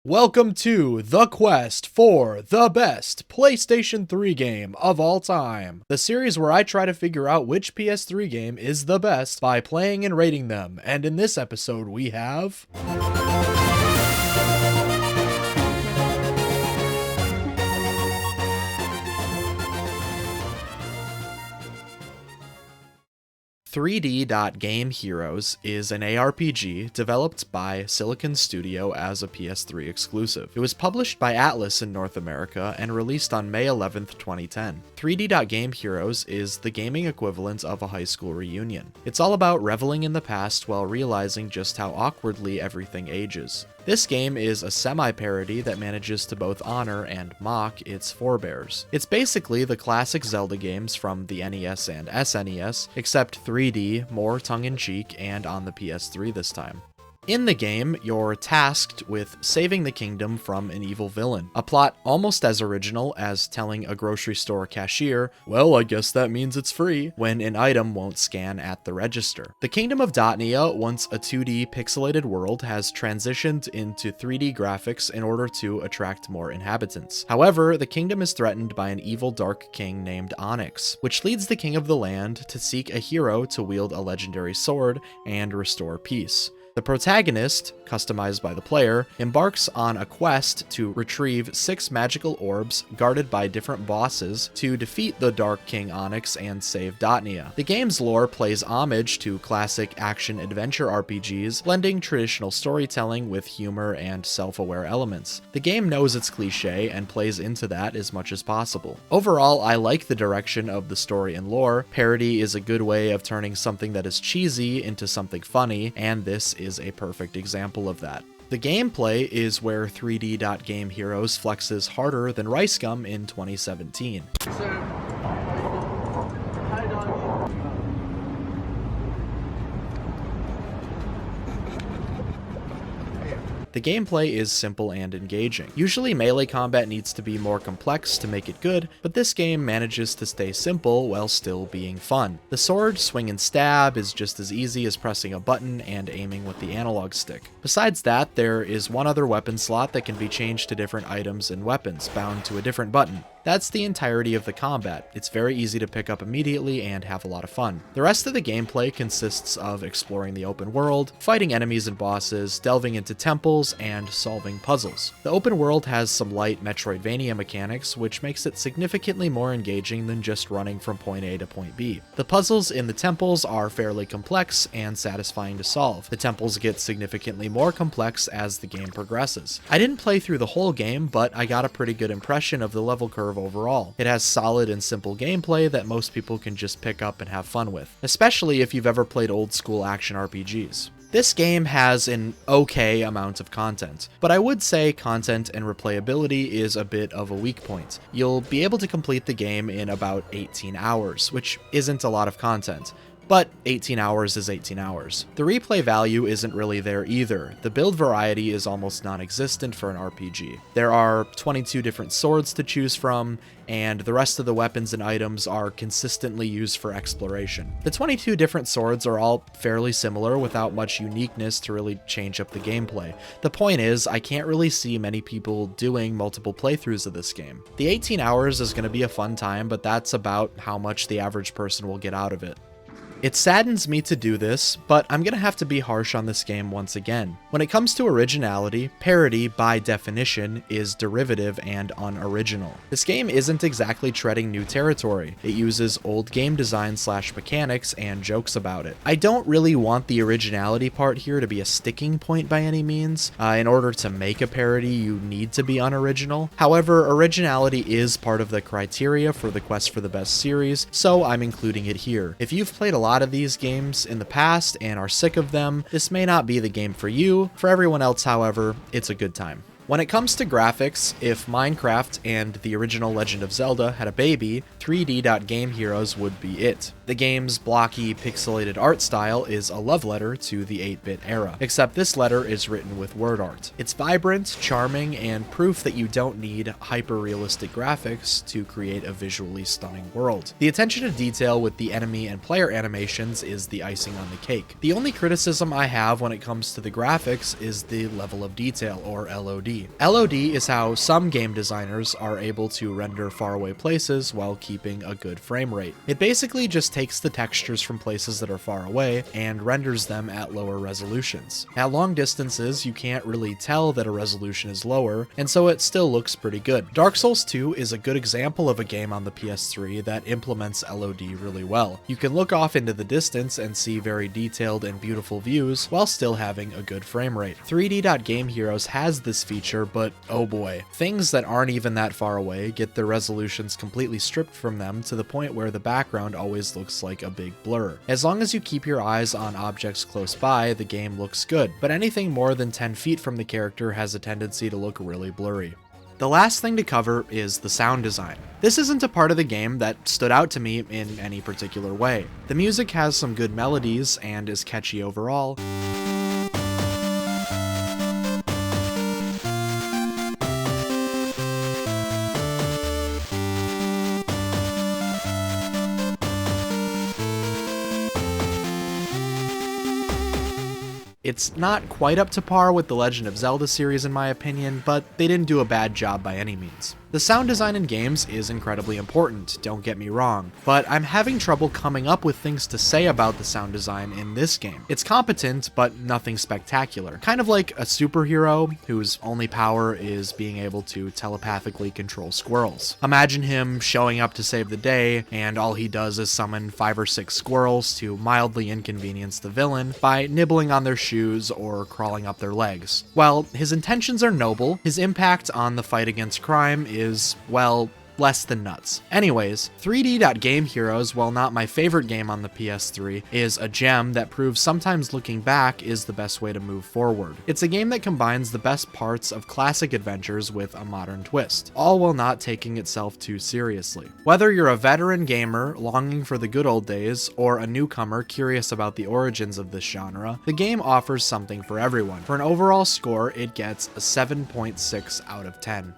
Welcome to The Quest for the best PlayStation 3 game of all time, the series where I try to figure out which PS3 game is the best by playing and rating them, and in this episode we have... 3D.Game Heroes is an ARPG developed by Silicon Studio as a PS3 exclusive. It was published by Atlas in North America and released on May 11th, 2010. 3D.Game Heroes is the gaming equivalent of a high school reunion. It's all about reveling in the past while realizing just how awkwardly everything ages. This game is a semi-parody that manages to both honor and mock its forebears. It's basically the classic Zelda games from the NES and SNES, except 3D, more tongue-in-cheek, and on the PS3 this time. In the game, you're tasked with saving the kingdom from an evil villain, a plot almost as original as telling a grocery store cashier, "Well, I guess that means it's free," when an item won't scan at the register. The kingdom of Dotnia, once a 2D pixelated world, has transitioned into 3D graphics in order to attract more inhabitants. However, the kingdom is threatened by an evil dark king named Onyx, which leads the king of the land to seek a hero to wield a legendary sword and restore peace. The protagonist, customized by the player, embarks on a quest to retrieve 6 magical orbs guarded by different bosses to defeat the Dark King Onyx and save Dotnia. The game's lore plays homage to classic action-adventure RPGs, blending traditional storytelling with humor and self-aware elements. The game knows its cliché and plays into that as much as possible. Overall, I like the direction of the story and lore. Parody is a good way of turning something that is cheesy into something funny, and this is a perfect example of that. The gameplay is where 3D.Game Heroes flexes harder than Rice Gum in 2017. The gameplay is simple and engaging. Usually melee combat needs to be more complex to make it good, but this game manages to stay simple while still being fun. The sword swing and stab is just as easy as pressing a button and aiming with the analog stick. Besides that, there is one other weapon slot that can be changed to different items and weapons, bound to a different button. That's the entirety of the combat. It's very easy to pick up immediately and have a lot of fun. The rest of the gameplay consists of exploring the open world, fighting enemies and bosses, delving into temples, and solving puzzles. The open world has some light Metroidvania mechanics, which makes it significantly more engaging than just running from point A to point B. The puzzles in the temples are fairly complex and satisfying to solve. The temples get significantly more complex as the game progresses. I didn't play through the whole game, but I got a pretty good impression of the level curve overall. It has solid and simple gameplay that most people can just pick up and have fun with, especially if you've ever played old school action RPGs. This game has an okay amount of content, but I would say content and replayability is a bit of a weak point. You'll be able to complete the game in about 18 hours, which isn't a lot of content. But 18 hours is 18 hours. The replay value isn't really there either. The build variety is almost non-existent for an RPG. There are 22 different swords to choose from, and the rest of the weapons and items are consistently used for exploration. The 22 different swords are all fairly similar without much uniqueness to really change up the gameplay. The point is, I can't really see many people doing multiple playthroughs of this game. The 18 hours is going to be a fun time, but that's about how much the average person will get out of it. It saddens me to do this, but I'm gonna have to be harsh on this game once again. When it comes to originality, parody, by definition, is derivative and unoriginal. This game isn't exactly treading new territory. It uses old game design / mechanics and jokes about it. I don't really want the originality part here to be a sticking point by any means. In order to make a parody, you need to be unoriginal. However, originality is part of the criteria for the Quest for the Best series, so I'm including it here. If you've played a lot of these games in the past and are sick of them, this may not be the game for you. For everyone else, however, it's a good time. When it comes to graphics, if Minecraft and the original Legend of Zelda had a baby, 3D.Game Heroes would be it. The game's blocky, pixelated art style is a love letter to the 8-bit era, except this letter is written with word art. It's vibrant, charming, and proof that you don't need hyper-realistic graphics to create a visually stunning world. The attention to detail with the enemy and player animations is the icing on the cake. The only criticism I have when it comes to the graphics is the level of detail, or LOD. LOD. LOD is how some game designers are able to render faraway places while keeping a good frame rate. It basically just takes the textures from places that are far away and renders them at lower resolutions. At long distances, you can't really tell that a resolution is lower, and so it still looks pretty good. Dark Souls 2 is a good example of a game on the PS3 that implements LOD really well. You can look off into the distance and see very detailed and beautiful views while still having a good frame rate. 3D.Game Heroes has this feature, but oh boy, things that aren't even that far away get their resolutions completely stripped from them to the point where the background always looks like a big blur. As long as you keep your eyes on objects close by, the game looks good, but anything more than 10 feet from the character has a tendency to look really blurry. The last thing to cover is the sound design. This isn't a part of the game that stood out to me in any particular way. The music has some good melodies and is catchy overall. It's not quite up to par with the Legend of Zelda series in my opinion, but they didn't do a bad job by any means. The sound design in games is incredibly important, don't get me wrong, but I'm having trouble coming up with things to say about the sound design in this game. It's competent, but nothing spectacular. Kind of like a superhero whose only power is being able to telepathically control squirrels. Imagine him showing up to save the day, and all he does is summon 5 or 6 squirrels to mildly inconvenience the villain by nibbling on their shoes or crawling up their legs. While his intentions are noble, his impact on the fight against crime is, well, less than nuts. Anyways, 3D.Game Heroes, while not my favorite game on the PS3, is a gem that proves sometimes looking back is the best way to move forward. It's a game that combines the best parts of classic adventures with a modern twist, all while not taking itself too seriously. Whether you're a veteran gamer longing for the good old days, or a newcomer curious about the origins of this genre, the game offers something for everyone. For an overall score, it gets a 7.6 out of 10.